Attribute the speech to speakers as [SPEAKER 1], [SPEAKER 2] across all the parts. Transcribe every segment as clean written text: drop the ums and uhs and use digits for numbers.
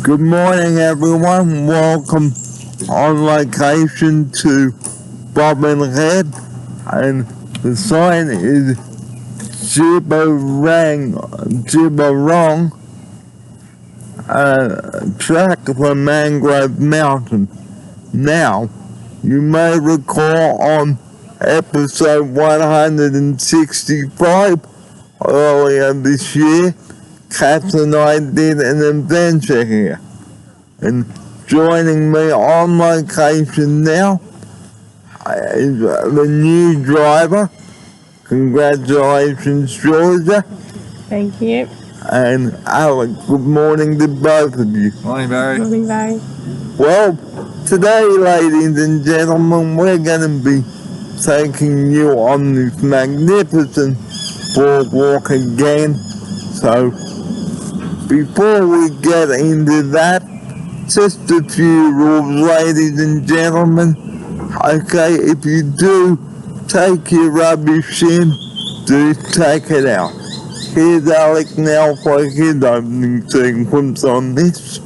[SPEAKER 1] Good morning, everyone. Welcome on location to Bobbin Head, and the sign is Gibberong, track for Mangrove Mountain. Now, you may recall on episode 165 earlier this year, Kat and I did an adventure here. And joining me on location now is the new driver. Congratulations, Georgia.
[SPEAKER 2] Thank you.
[SPEAKER 1] And Alec, good morning to both of you.
[SPEAKER 3] Morning, Barry.
[SPEAKER 2] Morning, Barry.
[SPEAKER 1] Well, today, ladies and gentlemen, we're going to be taking you on this magnificent boardwalk again. So, before we get into that, just a few rules, ladies and gentlemen. Okay, if you do take your rubbish in, do take it out. Here's Alec now for his opening sequence on this.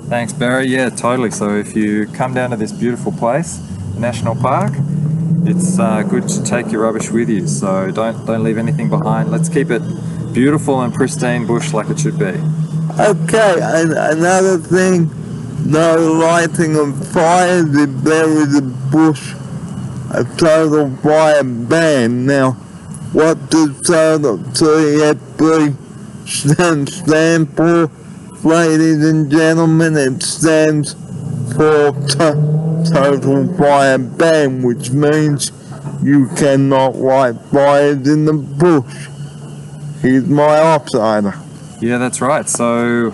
[SPEAKER 3] Thanks, Barry. Yeah, totally. So if you come down to this beautiful place, the National Park, it's good to take your rubbish with you. So don't leave anything behind. Let's keep it beautiful and pristine bush like it should be.
[SPEAKER 1] Okay, and another thing, no lighting of fires if there is a bush, a total fire ban. Now, what does total TFB stand for? Ladies and gentlemen, it stands for total fire ban, which means you cannot light fires in the bush. Here's my offsider.
[SPEAKER 3] Yeah, that's right. So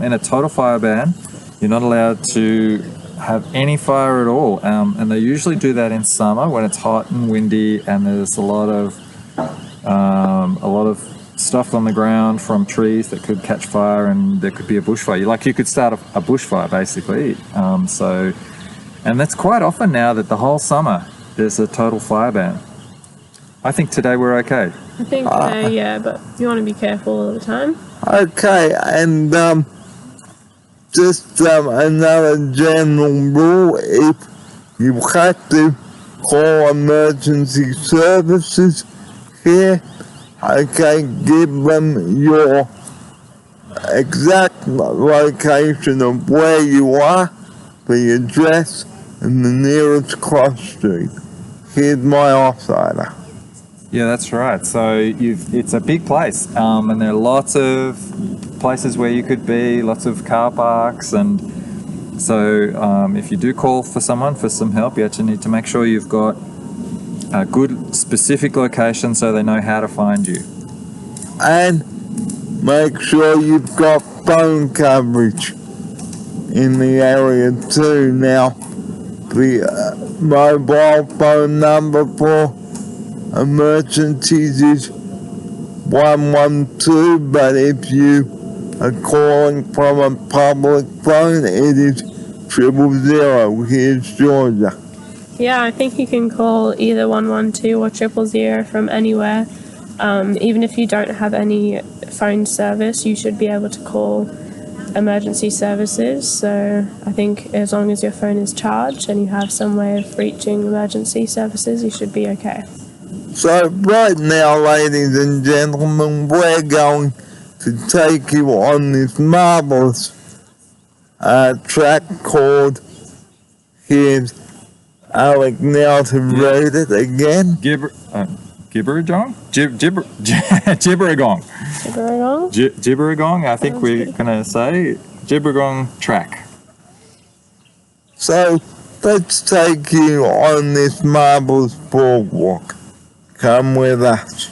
[SPEAKER 3] in a total fire ban, you're not allowed to have any fire at all. And they usually do that in summer when it's hot and windy and there's a lot of stuff on the ground from trees that could catch fire and there could be a bushfire. You could start a bushfire basically. And that's quite often now that the whole summer there's a total fire ban. I think today we're okay.
[SPEAKER 2] I think yeah, but you want to be careful all the time.
[SPEAKER 1] Okay, and just another general rule, if you have to call emergency services here, okay, give them your exact location of where you are, the address, and the nearest cross street. Here's my offsider.
[SPEAKER 3] Yeah, that's right. So it's a big place, and there are lots of places where you could be, lots of car parks, and so if you do call for someone for some help, you actually need to make sure you've got a good specific location so they know how to find you.
[SPEAKER 1] And make sure you've got phone coverage in the area too. Now, the mobile phone number for emergencies is 112, but if you are calling from a public phone, it is 000. Here's Georgia.
[SPEAKER 2] Yeah, I think you can call either 112 or 000 from anywhere. Even if you don't have any phone service, you should be able to call emergency services. So I think as long as your phone is charged and you have some way of reaching emergency services, you should be okay.
[SPEAKER 1] So right now, ladies and gentlemen, we're going to take you on this marvelous track called, here's Alec now to read it again.
[SPEAKER 3] Gibberagong? Gibberagong.
[SPEAKER 2] Gibberagong?
[SPEAKER 3] Gibberagong, I think we're going to say Gibberagong track.
[SPEAKER 1] So let's take you on this marvelous boardwalk. Come with us.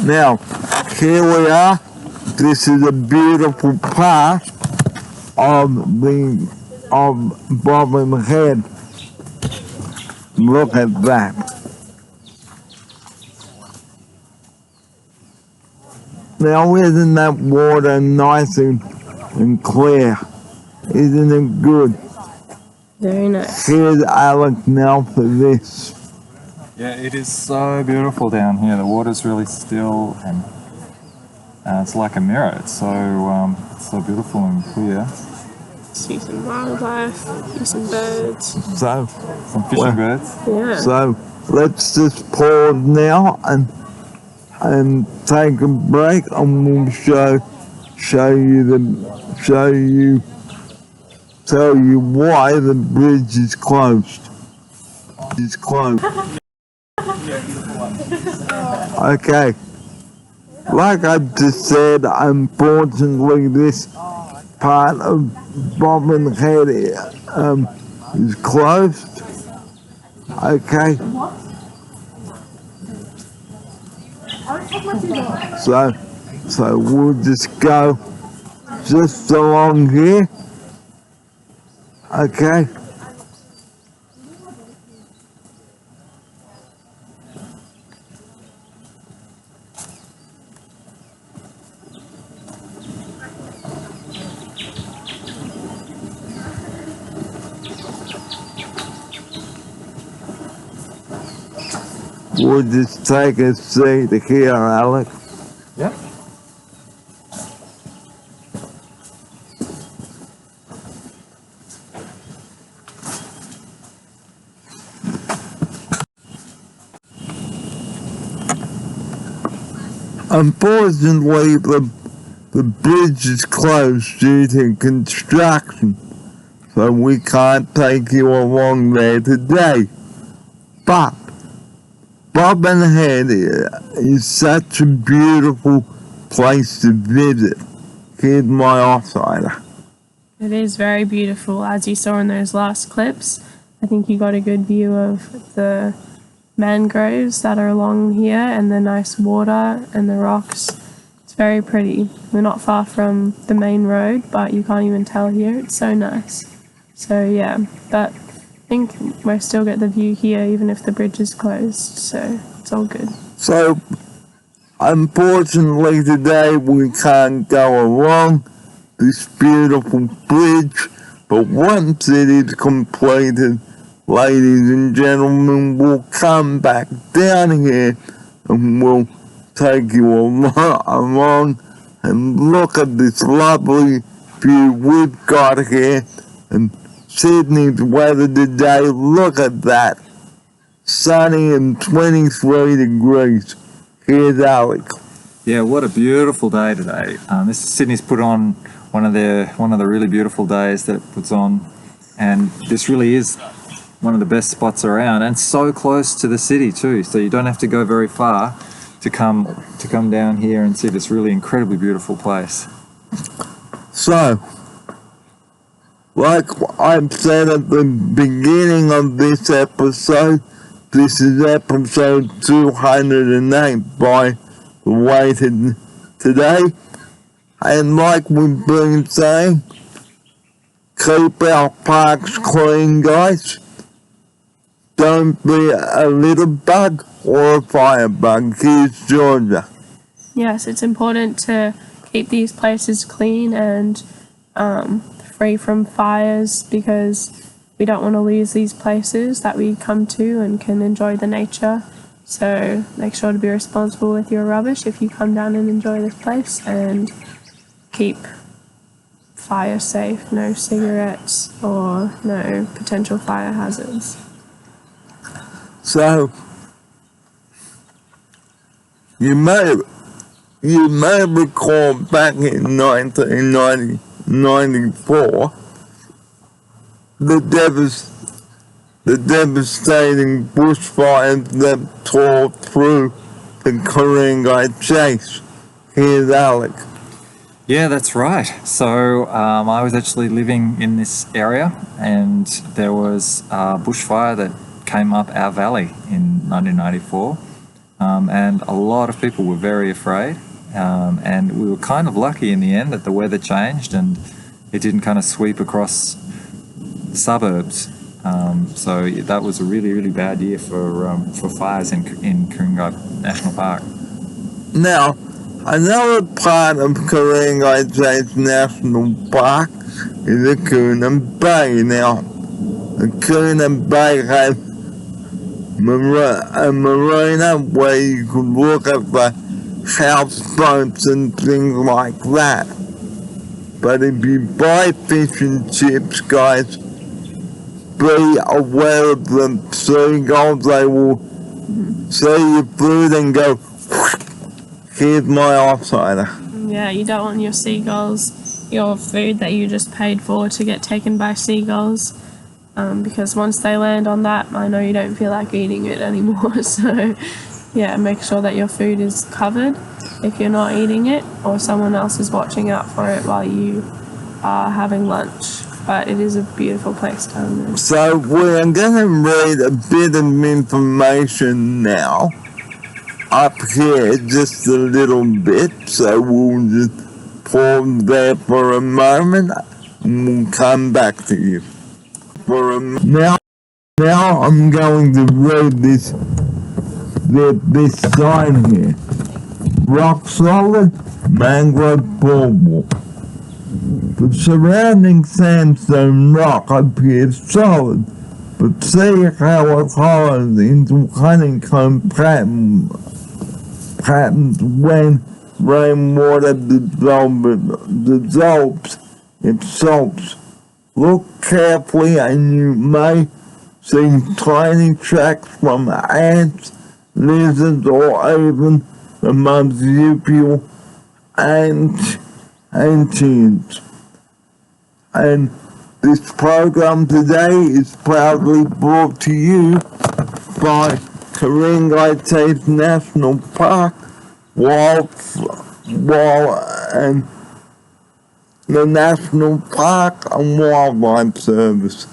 [SPEAKER 1] Now, here we are. This is a beautiful part of Bobbin Head. Look at that. Now, isn't that water nice and clear? Isn't it good?
[SPEAKER 2] Very nice.
[SPEAKER 1] Here's Alec now for this.
[SPEAKER 3] Yeah, it is so beautiful down here. The water's really still and it's like a mirror. It's so beautiful and clear.
[SPEAKER 2] See some wildlife, see some birds.
[SPEAKER 1] So,
[SPEAKER 3] Some fishing birds.
[SPEAKER 2] Yeah.
[SPEAKER 1] so let's just pause now and take a break, and we'll tell you why the bridge is closed. It's closed. Okay. Like I just said, unfortunately, this part of Bobbin Head is closed. Okay. So we'll just go just along here. Okay. We'll just take a seat here, Alec.
[SPEAKER 3] Yep.
[SPEAKER 1] Unfortunately, the bridge is closed due to construction, so we can't take you along there today. But Bobbin Head is such a beautiful place to visit. Here's my offsider.
[SPEAKER 2] It is very beautiful, as you saw in those last clips. I think you got a good view of the mangroves that are along here and the nice water and the rocks. It's very pretty. We're not far from the main road, but you can't even tell here. It's so nice. So yeah, but I think we still get the view here even if the bridge is closed, so it's all good.
[SPEAKER 1] So, unfortunately today we can't go along this beautiful bridge, but once it is completed, ladies and gentlemen, we'll come back down here and we'll take you along and look at this lovely view we've got here. And Sydney's weather today, look at that. Sunny and 23 degrees. Here's Alec.
[SPEAKER 3] Yeah, what a beautiful day today. Sydney's put on one of the really beautiful days that it puts on, and this really is one of the best spots around, and so close to the city too. So you don't have to go very far to come down here and see this really incredibly beautiful place.
[SPEAKER 1] So, like I've said at the beginning of this episode, this is episode 208 by the way today. And like we've been saying, keep our parks clean, guys. Don't be a little bug or a firebug. Here's Georgia.
[SPEAKER 2] Yes, it's important to keep these places clean and free from fires because we don't want to lose these places that we come to and can enjoy the nature. So make sure to be responsible with your rubbish if you come down and enjoy this place, and keep fire safe, no cigarettes or no potential fire hazards.
[SPEAKER 1] So, you may recall back in 1994 the devastating bushfires that tore through the Ku-ring-gai Chase. Here's Alec.
[SPEAKER 3] Yeah, that's right. So I was actually living in this area, and there was a bushfire that came up our valley in 1994, and a lot of people were very afraid, and we were kind of lucky in the end that the weather changed and it didn't kind of sweep across the suburbs. So that was a really, really bad year for fires in Ku-ring-gai National Park.
[SPEAKER 1] Now, another part of Ku-ring-gai National Park is the Coonan Bay. Now, Kuna Bay has a marina where you can look at the houseboats and things like that. But if you buy fish and chips, guys, be aware of the seagulls. They will see your food and go, here's my offsider.
[SPEAKER 2] Yeah, you don't want your seagulls, your food that you just paid for, to get taken by seagulls. Because once they land on that, I know you don't feel like eating it anymore. So yeah, make sure that your food is covered if you're not eating it, or someone else is watching out for it while you are having lunch. But it is a beautiful place down there.
[SPEAKER 1] So we're going to read a bit of information now up here, just a little bit. So we'll just pause there for a moment and we'll come back to you. Now I'm going to read this sign here. Rock solid mangrove boardwalk. The surrounding sandstone rock appears solid, but see how it hollows into honeycomb patterns when rainwater dissolves its salts. Look carefully and you may see tiny tracks from ants, lizards, or even the marsupial ancients. And this program today is proudly brought to you by Ku-ring-gai State National Park, and the National Park and Wildlife Service.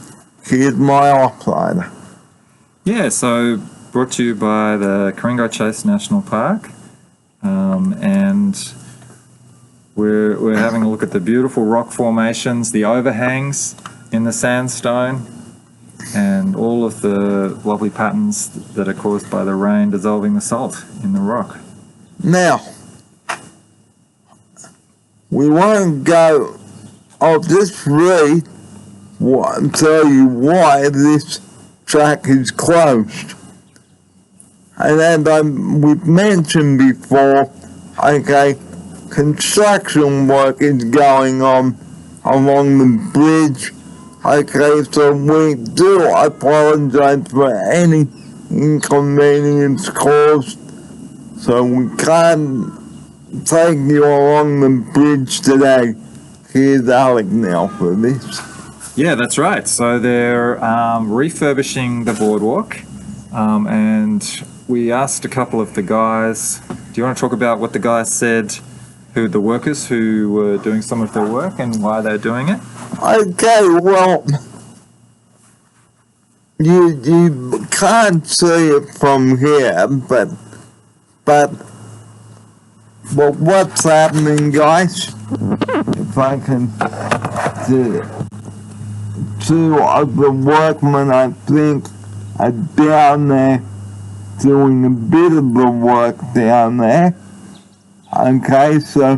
[SPEAKER 1] Here's my offsider.
[SPEAKER 3] Yeah, so brought to you by the Ku-ring-gai Chase National Park, and we're having a look at the beautiful rock formations, the overhangs in the sandstone, and all of the lovely patterns that are caused by the rain dissolving the salt in the rock.
[SPEAKER 1] Now, we won't go, I'll just read and tell you why this track is closed. And as we've mentioned before, okay, construction work is going on along the bridge. Okay, so we do apologize for any inconvenience caused. So we can't take you along the bridge today. Here's Alec now for this.
[SPEAKER 3] Yeah, that's right. So they're refurbishing the boardwalk, and we asked a couple of the guys. Do you want to talk about what the guys said, who the workers who were doing some of their work and why they're doing it?
[SPEAKER 1] Okay, well, you can't see it from here, but what's happening, guys? If I can see it. Two of the workmen, I think, are down there doing a bit of the work down there. Okay, so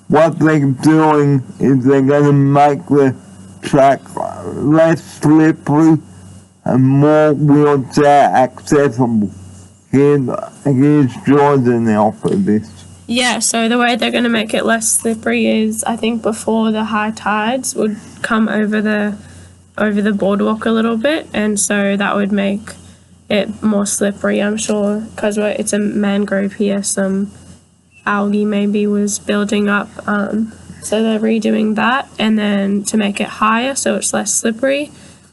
[SPEAKER 1] what they're doing is they're going to make the track less slippery and more wheelchair accessible. Here's Jordan now for this.
[SPEAKER 2] Yeah, so the way they're going to make it less slippery is, I think before the high tides would come over the boardwalk a little bit, and so that would make it more slippery, I'm sure, because it's a mangrove here, some algae maybe was building up, so they're redoing that, and then to make it higher so it's less slippery,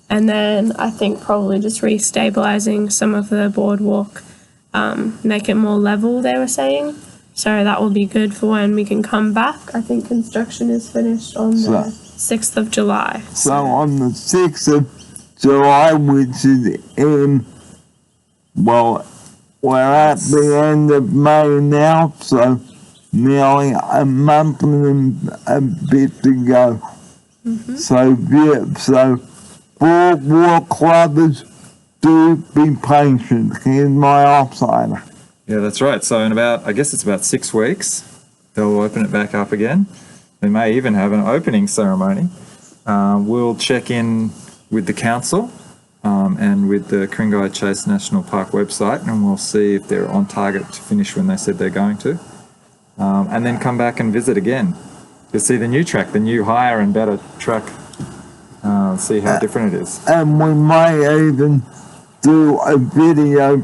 [SPEAKER 2] and then I think probably just restabilizing some of the boardwalk, make it more level, they were saying. So that will be good for when we can come back. I think construction is finished on the 6th of July.
[SPEAKER 1] So on the 6th of July, which is we're at the end of May now, so nearly a month and a bit to go. Mm-hmm. So boardwalk lovers, do be patient. Here's my offsider.
[SPEAKER 3] Yeah, that's right. So in I guess it's about 6 weeks, they'll open it back up again. They may even have an opening ceremony. We'll check in with the council and with the Ku-ring-gai Chase National Park website, and we'll see if they're on target to finish when they said they're going to. And then come back and visit again. You'll see the new track, the new higher and better track. See how different it is.
[SPEAKER 1] And we may even do a video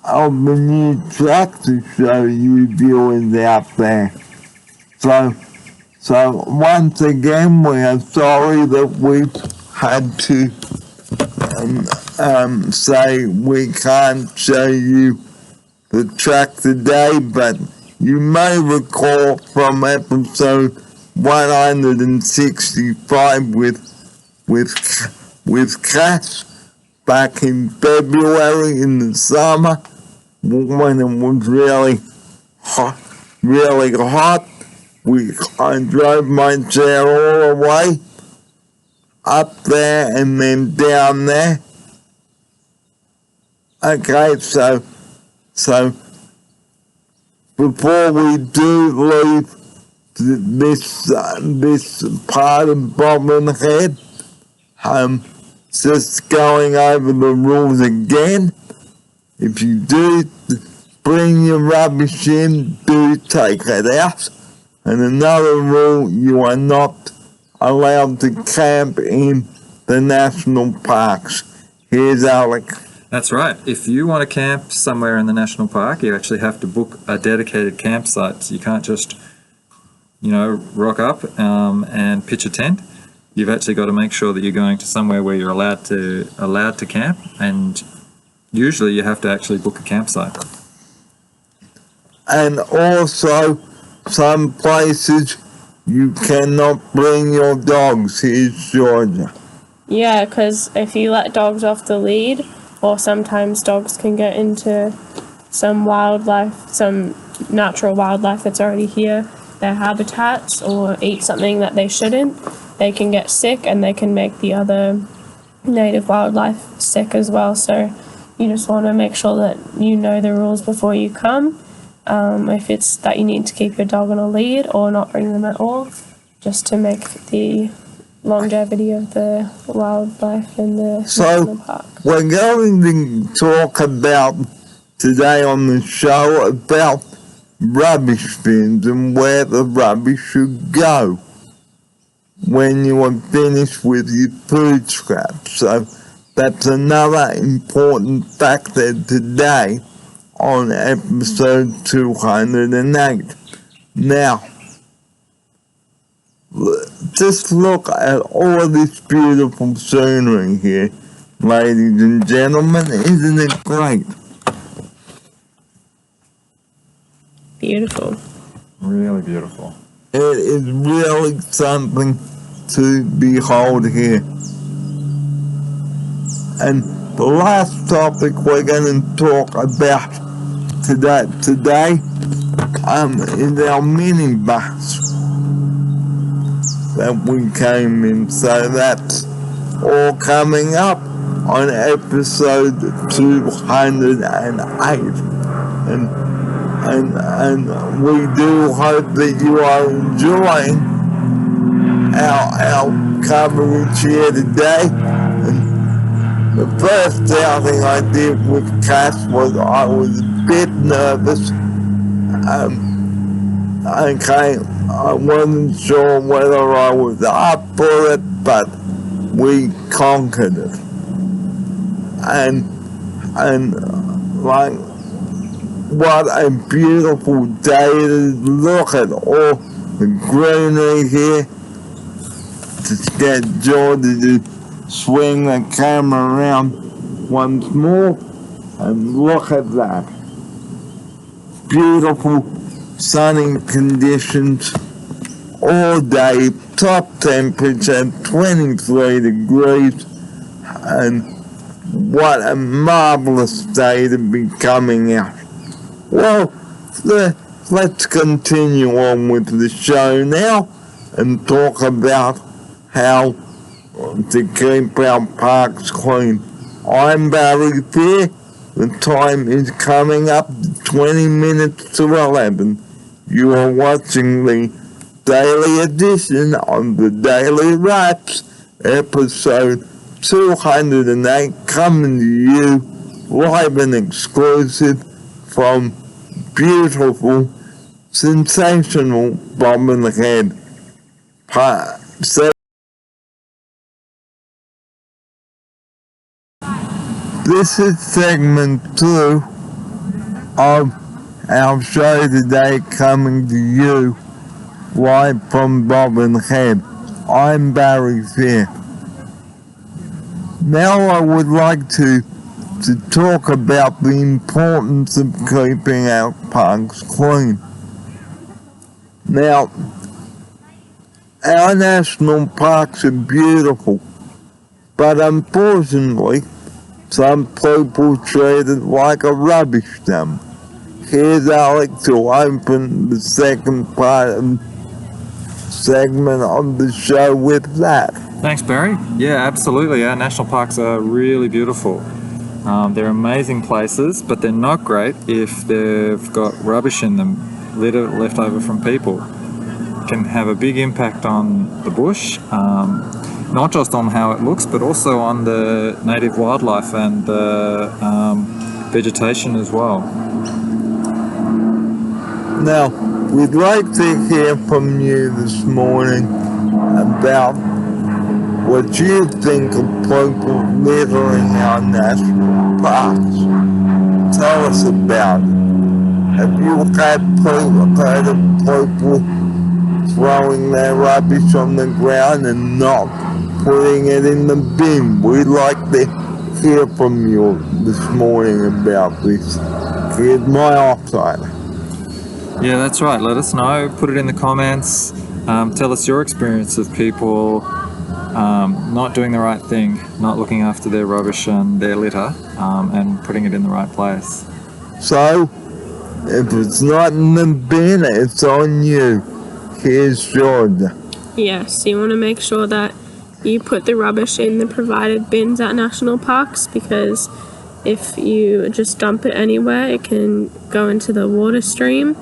[SPEAKER 1] of the new track to show you viewers out there. So once again, we are sorry that we had to say we can't show you the track today, but you may recall from episode 165 with Cass back in February in the summer when it was really hot. I drove my chair all the way up there and then down there. Okay, so before we do leave this part of Bobbin Head, just going over the rules again. If you do bring your rubbish in, do take it out. And another rule, you are not allowed to camp in the national parks. Here's Alec.
[SPEAKER 3] That's right. If you want to camp somewhere in the national park, you actually have to book a dedicated campsite. So you can't just, rock up and pitch a tent. You've actually got to make sure that you're going to somewhere where you're allowed to camp, and usually you have to actually book a campsite.
[SPEAKER 1] And also, some places you cannot bring your dogs. Here's Georgia.
[SPEAKER 2] Yeah, because if you let dogs off the lead, or sometimes dogs can get into some natural wildlife that's already here, their habitats, or eat something that they shouldn't, they can get sick and they can make the other native wildlife sick as well. So you just want to make sure that you know the rules before you come. If it's that you need to keep your dog on a lead or not bring them at all, just to make the longevity of the wildlife in the national park.
[SPEAKER 1] We're going to talk about today on the show about rubbish bins and where the rubbish should go when you are finished with your food scraps. So that's another important factor today on episode 208. Now, just look at all this beautiful scenery here, ladies and gentlemen. Isn't it great?
[SPEAKER 2] Beautiful.
[SPEAKER 3] Really beautiful.
[SPEAKER 1] It is really something to behold here. And the last topic we're going to talk about today is our minibus that we came in. So that's all coming up on episode 208. And we do hope that you are enjoying our coverage here today. And the first outing I did with Cass was I was a bit nervous. I wasn't sure whether I was up for it, but we conquered it. And what a beautiful day it is. Look at all the greenery here. Just get Georgia to swing the camera around once more, and look at that. Beautiful sunny conditions all day, top temperature 23 degrees, and what a marvelous day to be coming out. Well, let's continue on with the show now and talk about how to keep our parks clean. I'm Barry Fair. The time is coming up 20 minutes to 11. You are watching the daily edition of the Daily Wraps, episode 208 coming to you live and exclusive from beautiful, sensational Bobbin Head. This is segment 2 of our show today, coming to you live from Bobbin Head. I'm Barry Fair. Now I would like to talk about the importance of keeping our parks clean. Now, our national parks are beautiful, but unfortunately, some people treat it like a rubbish dump. Here's Alex to open the second segment of the show with that.
[SPEAKER 3] Thanks, Barry. Yeah, absolutely. Our national parks are really beautiful. They're amazing places, but they're not great if they've got rubbish in them, litter left over from people. It can have a big impact on the bush, not just on how it looks, but also on the native wildlife and the vegetation as well.
[SPEAKER 1] Now, we'd like to hear from you this morning about what you think of people littering our national parks. Tell us about it. Have you heard of people throwing their rubbish on the ground and not putting it in the bin? We'd like to hear from you this morning about this. Here's my offside.
[SPEAKER 3] Yeah, that's right. Let us know. Put it in the comments. Tell us your experience of people not doing the right thing, not looking after their rubbish and their litter, and putting it in the right place.
[SPEAKER 1] So, if it's not in the bin, it's on you. Here's Georgia.
[SPEAKER 2] Yes, you want to make sure that you put the rubbish in the provided bins at national parks, because if you just dump it anywhere, it can go into the water stream,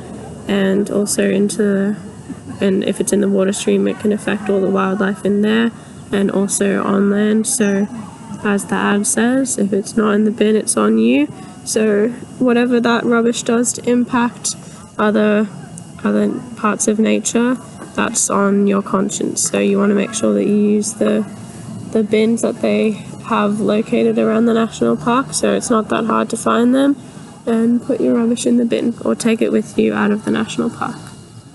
[SPEAKER 2] and also and if it's in the water stream, it can affect all the wildlife in there and also on land. So as the ad says, if it's not in the bin, it's on you. So whatever that rubbish does to impact other parts of nature, that's on your conscience. So you want to make sure that you use the bins that they have located around the national park, so it's not that hard to find them, and put your rubbish in the bin or take it with you out of the national park.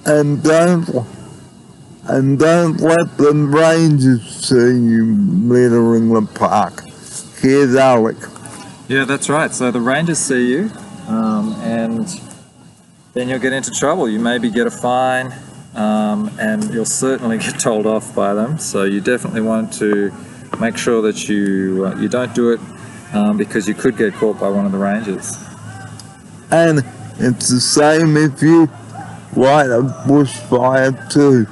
[SPEAKER 1] And don't let the rangers see you littering the park. Here's Alec.
[SPEAKER 3] Yeah, that's right. So the rangers see you, and then you'll get into trouble. You maybe get a fine, and you'll certainly get told off by them. So you definitely want to make sure that you don't do it, because you could get caught by one of the rangers.
[SPEAKER 1] And it's the same if you light a bushfire too.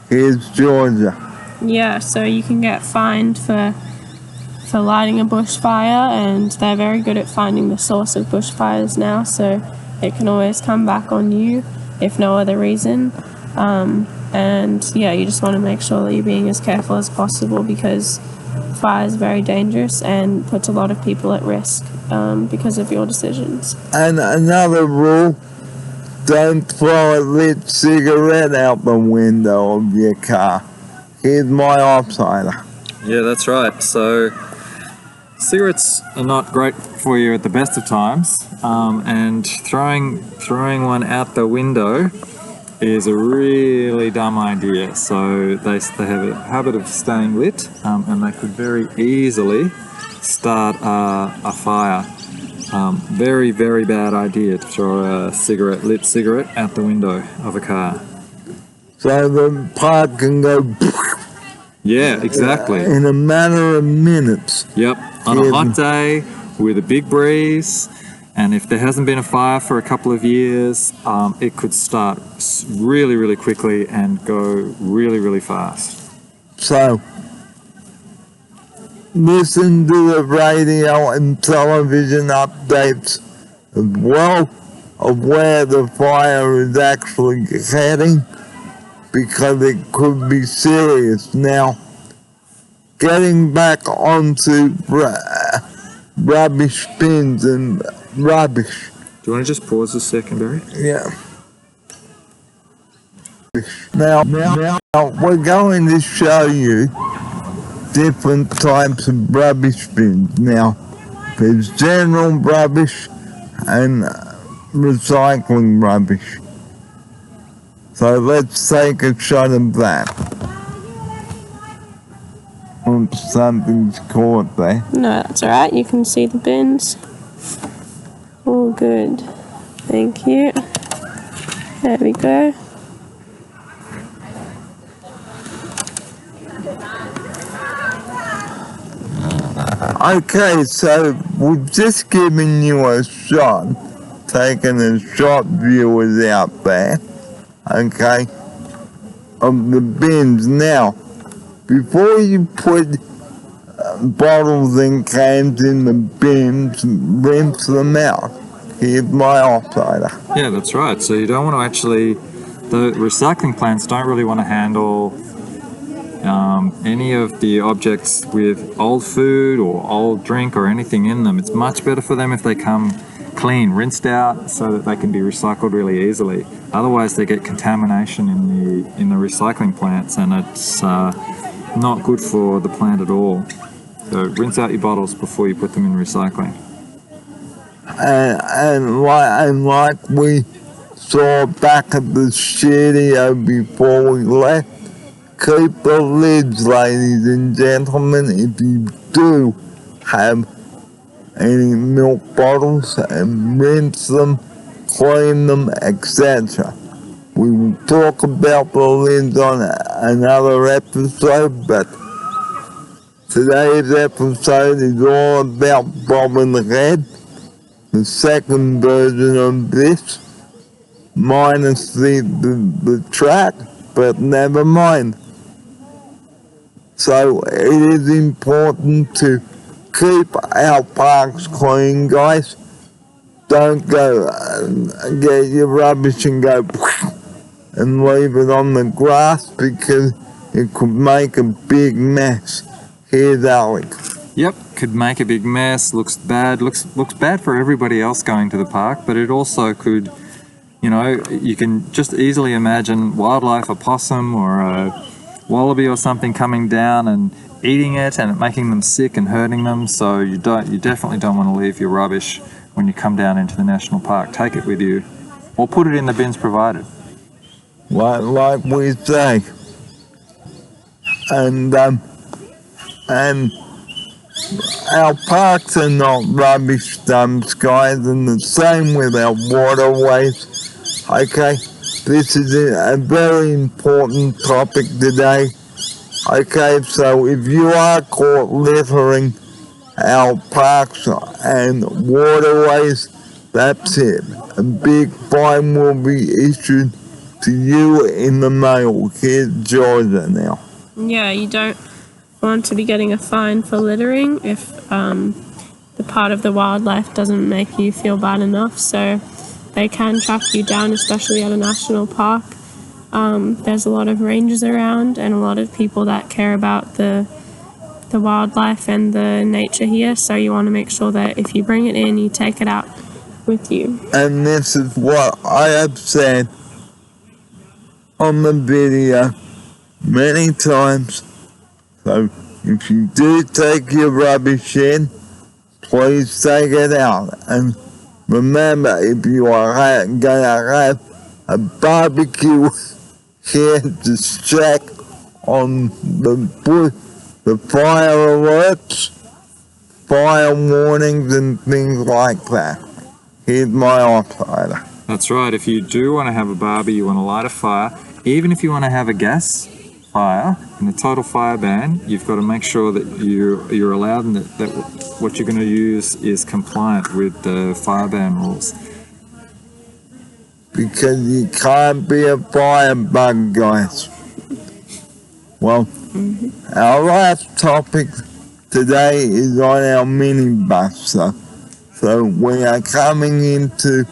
[SPEAKER 1] Here's Georgia.
[SPEAKER 2] Yeah, so you can get fined for lighting a bushfire, and they're very good at finding the source of bushfires now, so it can always come back on you if no other reason. And yeah, you just want to make sure that you're being as careful as possible, because fire is very dangerous and puts a lot of people at risk because of your decisions.
[SPEAKER 1] And another rule, don't throw a lit cigarette out the window of your car. Here's my offsider.
[SPEAKER 3] Yeah, that's right. So cigarettes are not great for you at the best of times, and throwing one out the window is a really dumb idea. So they have a habit of staying lit, and they could very easily start a fire. Very, very bad idea to throw a lit cigarette out the window of a car.
[SPEAKER 1] So the park can go...
[SPEAKER 3] Yeah, exactly.
[SPEAKER 1] In a matter of minutes.
[SPEAKER 3] Yep, on a hot day with a big breeze, and if there hasn't been a fire for a couple of years, it could start really, really quickly and go really, really fast.
[SPEAKER 1] So, listen to the radio and television updates as well of where the fire is actually heading, because it could be serious. Now, getting back onto rubbish bins and rubbish.
[SPEAKER 3] Do you want to just pause a second, Barry?
[SPEAKER 1] Yeah. Now, we're going to show you different types of rubbish bins. Now, there's general rubbish and recycling rubbish. So let's take a shot of that. Oops, something's caught there.
[SPEAKER 2] No, that's alright. You can see the bins. All good. Thank you. There we go.
[SPEAKER 1] Okay, so we've just given you a shot, taking a shot viewers out there, okay, of the bins. Now, before you put bottles and cans in the bins, rinse them out. Here's my operator.
[SPEAKER 3] Yeah, that's right. So you don't want to actually, the recycling plants don't really want to handle any of the objects with old food or old drink or anything in them. It's much better for them if they come clean, rinsed out, so that they can be recycled really easily. Otherwise, they get contamination in the recycling plants, and it's not good for the plant at all. So rinse out your bottles before you put them in recycling.
[SPEAKER 1] And like we saw back at the studio before we left, keep the lids, ladies and gentlemen, if you do have any milk bottles, and rinse them, clean them, etc. We will talk about the lids on another episode, but today's episode is all about Bobbin Head, the second version of this, minus the track, but never mind. So it is important to keep our parks clean, guys. Don't go get your rubbish and go and leave it on the grass, because it could make a big mess. Here's Alex.
[SPEAKER 3] Yep, could make a big mess, looks bad for everybody else going to the park, but it also could, you can just easily imagine wildlife, a possum or a wallaby or something coming down and eating it and making them sick and hurting them. So you definitely don't want to leave your rubbish when you come down into the national park. Take it with you, or put it in the bins provided.
[SPEAKER 1] Like we say, and our parks are not rubbish dumps, guys, and the same with our waterways. Okay, this is a very important topic today. Okay, so if you are caught littering our parks and waterways, that's it. A big fine will be issued to you in the mail. Here's Georgia now.
[SPEAKER 2] Yeah, you don't want to be getting a fine for littering if the part of the wildlife doesn't make you feel bad enough. So they can track you down, especially at a national park. There's a lot of rangers around and a lot of people that care about the wildlife and the nature here. So you want to make sure that if you bring it in, you take it out with you.
[SPEAKER 1] And this is what I have said on the video many times. So if you do take your rubbish in, please take it out. And remember, if you are going to have a barbecue here, just check on the fire alerts, fire warnings and things like that. Here's my operator.
[SPEAKER 3] That's right. If you do want to have a barbie, you want to light a fire, even if you want to have a gas fire in the total fire ban, you've got to make sure that you're allowed and that what you're going to use is compliant with the fire ban rules.
[SPEAKER 1] Because you can't be a firebug, guys. Well, our last topic today is on our minibus. So we are coming into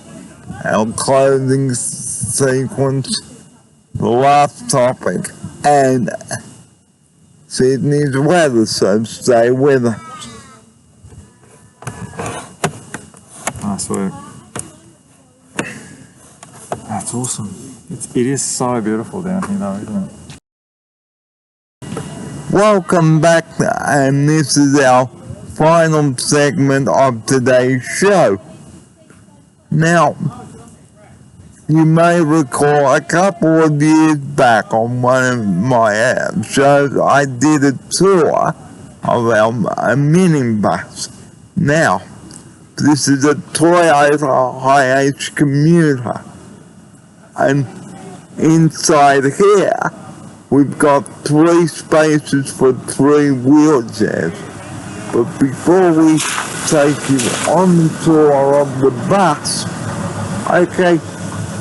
[SPEAKER 1] our closing sequence, the last topic. And Sydney's weather, so stay with us.
[SPEAKER 3] Nice work. That's awesome. It is so beautiful down here though, isn't it?
[SPEAKER 1] Welcome back, and this is our final segment of today's show. Now, you may recall a couple of years back on one of my shows, I did a tour of our minibus. Now, this is a Toyota Hi-H commuter, and inside here, we've got 3 spaces for 3 wheelchairs. But before we take you on the tour of the bus, okay,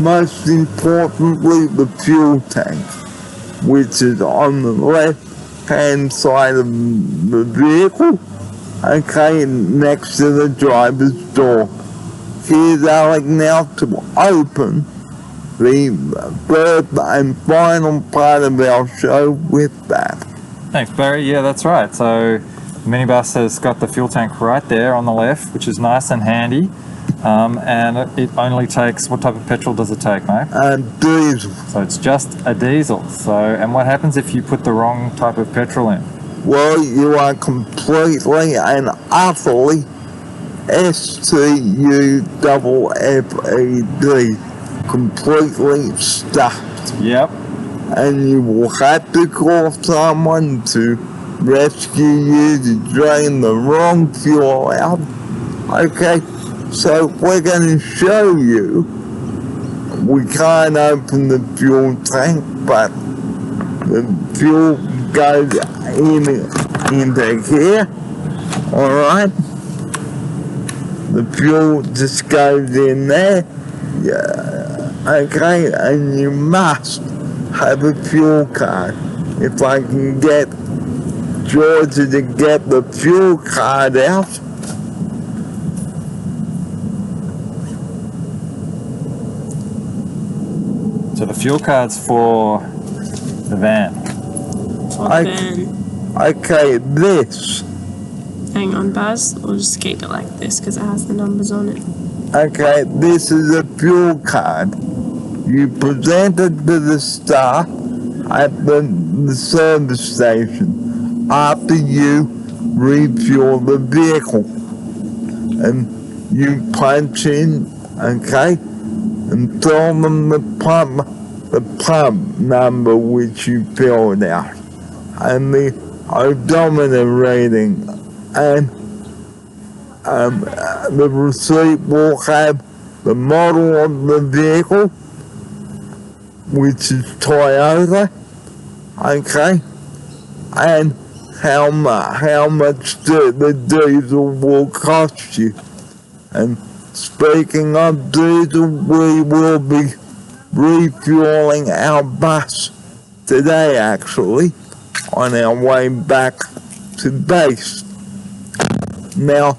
[SPEAKER 1] most importantly, the fuel tank, which is on the left-hand side of the vehicle, okay, next to the driver's door. Here's Alec now to open the third and final part of our show with that.
[SPEAKER 3] Thanks, Barry. Yeah, that's right. So the minibus has got the fuel tank right there on the left, which is nice and handy. And it only takes, what type of petrol does it take, mate?
[SPEAKER 1] Diesel.
[SPEAKER 3] So it's just a diesel. So, and what happens if you put the wrong type of petrol in?
[SPEAKER 1] Well, you are completely and utterly STUFFED, completely stuffed.
[SPEAKER 3] Yep.
[SPEAKER 1] And you will have to call someone to rescue you to drain the wrong fuel out. Okay, so we're going to show you. We can't open the fuel tank, but the fuel goes into here. Alright? The fuel just goes in there. Yeah, okay, and you must have a fuel card. If I can get Georgia to get the fuel card out.
[SPEAKER 3] So the fuel card's for the van.
[SPEAKER 1] Okay, this.
[SPEAKER 2] Hang on, Buzz. We'll just keep it like this because it has the numbers on it.
[SPEAKER 1] Okay, this is a fuel card. You present it to the staff at the service station after you refuel the vehicle. And you punch in, okay, and tell them the pump number which you filled out, and the odometer reading, and the receipt will have the model of the vehicle, which is Toyota, okay, and how much the diesel will cost you. And speaking of diesel, we will be refueling our bus today, actually, on our way back to base. Now,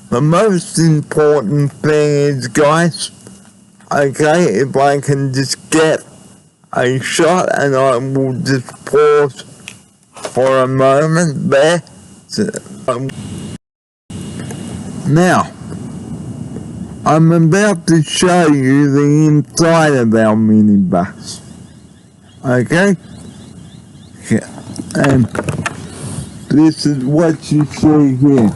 [SPEAKER 1] the most important thing is, guys, okay, if I can just get a shot, and I will just pause for a moment there. Now, I'm about to show you the inside of our minibus. Okay? Yeah. And this is what you see here.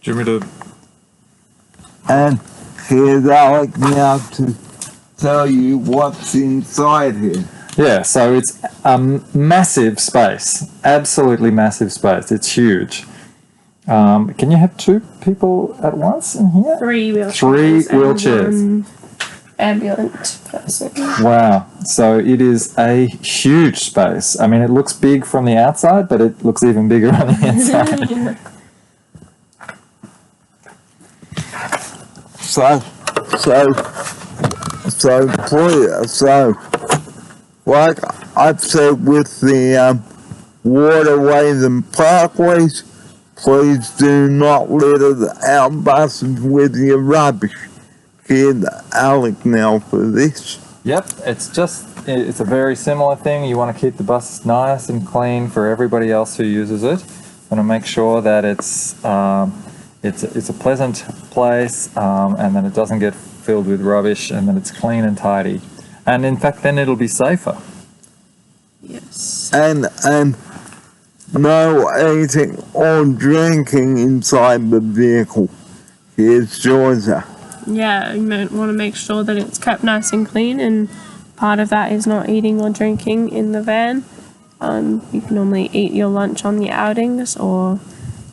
[SPEAKER 3] Do you want me to?
[SPEAKER 1] And here's Alec now to tell you what's inside here.
[SPEAKER 3] Yeah, so it's a massive space, absolutely massive space. It's huge. Can you have 2 people at once in here?
[SPEAKER 2] 3 wheelchairs.
[SPEAKER 3] 3 wheelchairs.
[SPEAKER 2] And 1 ambulance person.
[SPEAKER 3] Wow. So it is a huge space. I mean, it looks big from the outside, but it looks even bigger on the inside.
[SPEAKER 2] Yeah.
[SPEAKER 1] So, like I've said with the waterways and parkways. Please do not litter our buses with your rubbish. Here's Alec now for this.
[SPEAKER 3] Yep, it's a very similar thing. You want to keep the bus nice and clean for everybody else who uses it. You want to make sure that it's a pleasant place, and that it doesn't get filled with rubbish, and that it's clean and tidy. And in fact, then it'll be safer.
[SPEAKER 2] Yes.
[SPEAKER 1] And no eating or drinking inside the vehicle. Here's Georgia.
[SPEAKER 2] Yeah, you want to make sure that it's kept nice and clean, and part of that is not eating or drinking in the van. You can normally eat your lunch on the outings, or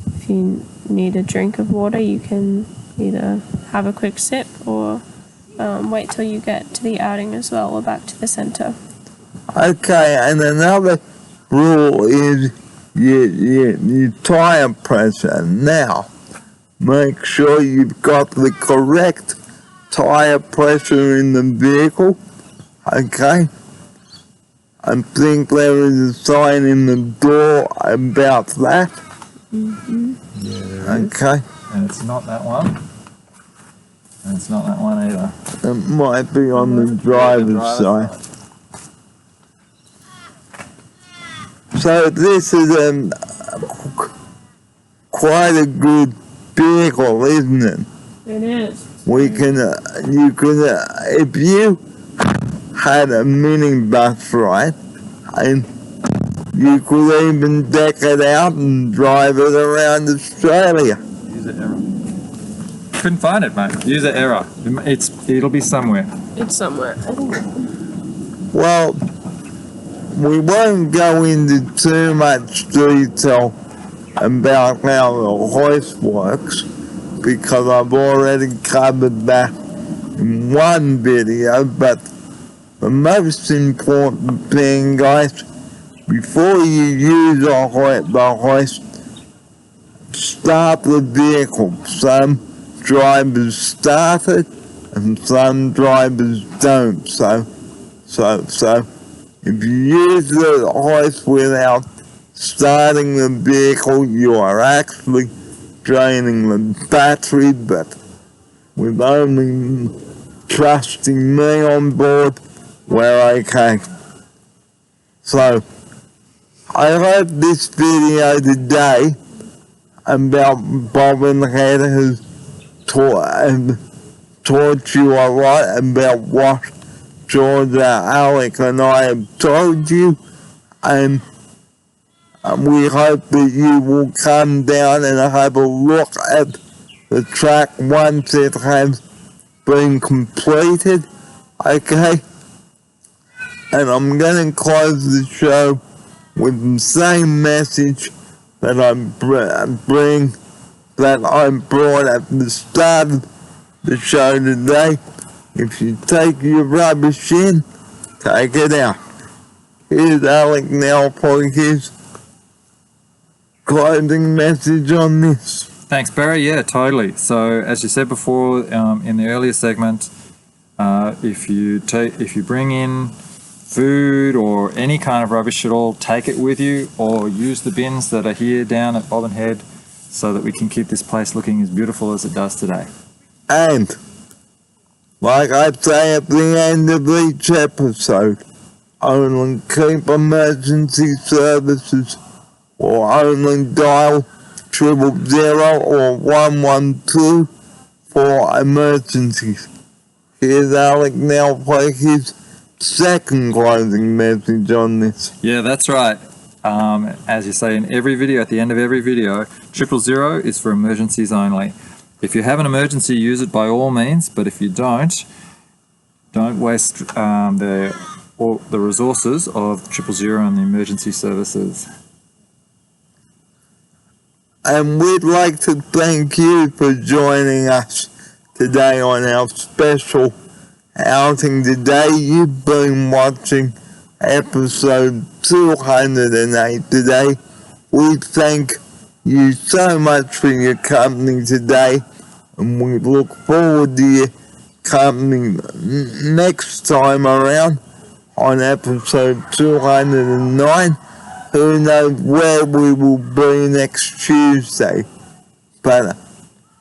[SPEAKER 2] if you need a drink of water, you can either have a quick sip or wait till you get to the outing as well, or back to the centre.
[SPEAKER 1] Okay, and another rule is your tyre pressure. Now, make sure you've got the correct tyre pressure in the vehicle. Okay? I think there is a sign in the door about that.
[SPEAKER 2] Mm-hmm.
[SPEAKER 3] Yeah, there is.
[SPEAKER 1] Okay.
[SPEAKER 3] And it's not that one. And it's not that one either.
[SPEAKER 1] It might be on the driver's side. So this is quite a good vehicle, isn't it?
[SPEAKER 2] It is.
[SPEAKER 1] You can, if you had a minibus, right, and you could even deck it out and drive it around Australia.
[SPEAKER 3] User error. Couldn't find it, mate. User error. It'll be somewhere.
[SPEAKER 2] It's somewhere.
[SPEAKER 1] Well, we won't go into too much detail about how the hoist works, because I've already covered that in one video. But the most important thing, guys, before you use the hoist, start the vehicle. Some drivers start it and some drivers don't. So if you use the hoist without starting the vehicle, you are actually draining the battery. But with only trusting me on board, we're okay. So I hope this video today about Bobbin Head has taught you a lot about what Georgia, Alec and I have told you, and we hope that you will come down and have a look at the track once it has been completed. Okay? And I'm going to close the show with the same message that I brought at the start of the show today. If you take your rubbish in, take it out. Here's Alec now for his closing message on this.
[SPEAKER 3] Thanks, Barry. Yeah, totally. So, as you said before in the earlier segment, if you bring in food or any kind of rubbish at all, take it with you, or use the bins that are here down at Bobbin Head, so that we can keep this place looking as beautiful as it does today.
[SPEAKER 1] And like I say at the end of each episode, only keep emergency services, or only dial 000 or 112 for emergencies. Here's Alec now for his second closing message on this.
[SPEAKER 3] Yeah, that's right. As you say in every video, at the end of every video, 000 is for emergencies only. If you have an emergency, use it by all means, but if you don't waste the resources of 000 and the emergency services.
[SPEAKER 1] And we'd like to thank you for joining us today on our special outing today. You've been watching episode 208 today. We thank you so much for your company today, and we look forward to your company next time around on episode 209. who knows where we will be next Tuesday. But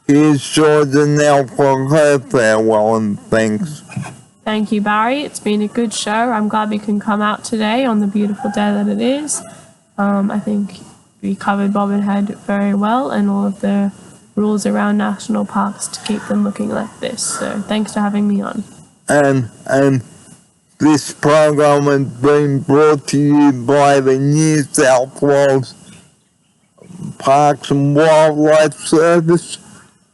[SPEAKER 1] here's Georgia now for her farewell and thanks.
[SPEAKER 2] Thank you, Barry. It's been a good show. I'm glad we can come out today on the beautiful day that it is. I think we covered Bobbin Head very well and all of the rules around national parks to keep them looking like this. So thanks for having me on.
[SPEAKER 1] And this program has been brought to you by the New South Wales Parks and Wildlife Service.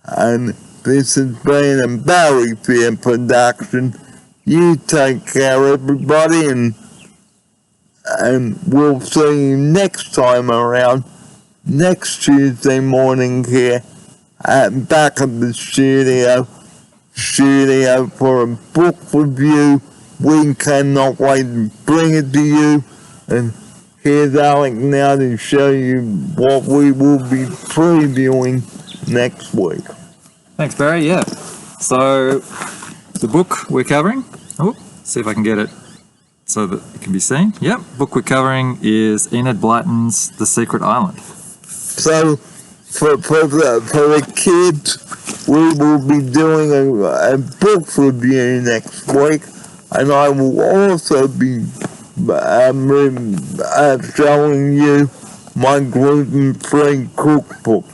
[SPEAKER 1] And this has been a Barry Fair production. You take care, everybody, and we'll see you next time around, next Tuesday morning here at back of the studio for a book review. We cannot wait to bring it to you. And here's Alec now to show you what we will be previewing next week.
[SPEAKER 3] Thanks, Barry. Yeah. So the book we're covering, see if I can get it so that it can be seen. Yep. Book we're covering is Enid Blyton's The Secret Island.
[SPEAKER 1] So for the kids, we will be doing a book review next week, and I will also be showing you my gluten-free cookbook.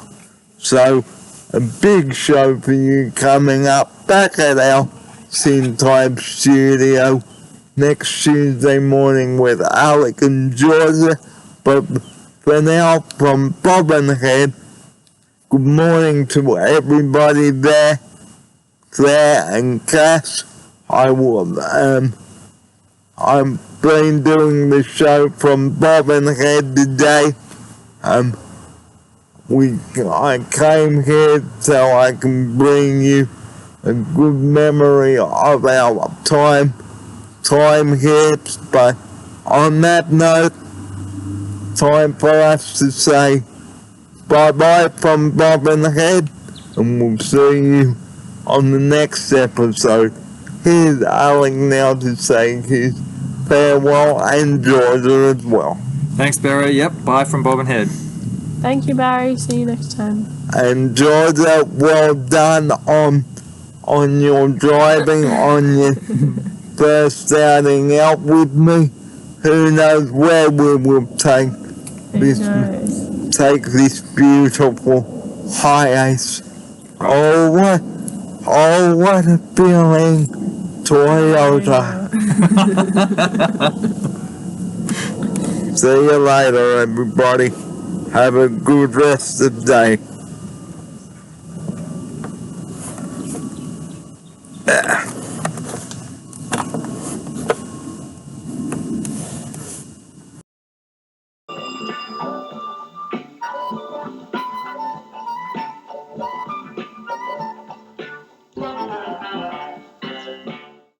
[SPEAKER 1] So a big show for you coming up back at our Sin Time studio next Tuesday morning with Alec and Georgia. But for now, from Bobbin Head, good morning to everybody there, Claire and Cass. I've been doing the show from Bobbin Head today. I came here so I can bring you a good memory of our time here. But on that note, time for us to say bye-bye from Bobbin Head, and we'll see you on the next episode. Here's Alec now to say his farewell, and Georgia as well.
[SPEAKER 3] Thanks, Barry. Yep. Bye from Bobbin Head.
[SPEAKER 2] Thank you, Barry. See you next time.
[SPEAKER 1] And Georgia, well done on your driving, on your first outing out with me. Who knows where we will take this beautiful hiatus. Oh, what a feeling, Toyota. See you later, everybody. Have a good rest of the day.